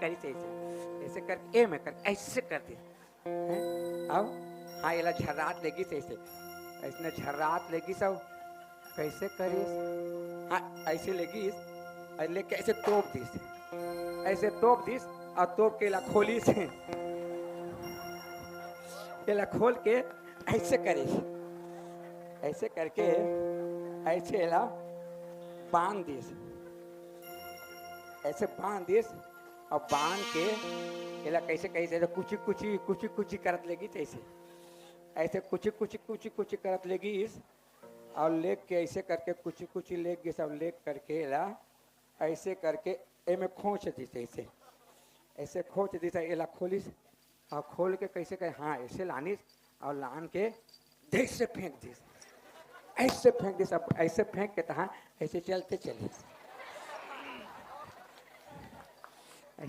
करी ऐसे कर ए में कर ऐसे कर दी अब हाँ ये झर्रात लेगी ऐसे ऐसे झर्रात लेगी सब कैसे करीस हाँ ऐसे लेगी लेके ऐसे तोप दीस ऐसे तोप दीस और तोप के ला खोली से ला खोल के ऐसे करीस ऐसे करके ऐसे ला बांध दीस ऐसे बांध दीस और बांध के एला कैसे कैसे कुची कुची कुची कुची करत लेगी ऐसे ऐसे कुची कुची कुची कुची करत लेगी और लेग के ऐसे करके कुची कुची लेग के सब लेग करके एला ऐसे करके ए में खोच दी ऐसे ऐसे खोच दी एला खोलिस और खोल के कैसे कहे हाँ ऐसे लानिस और लान के देख से फेंक दी ऐसे फेंक दी सब ऐसे फेंक के तहाँ ऐसे चलते चले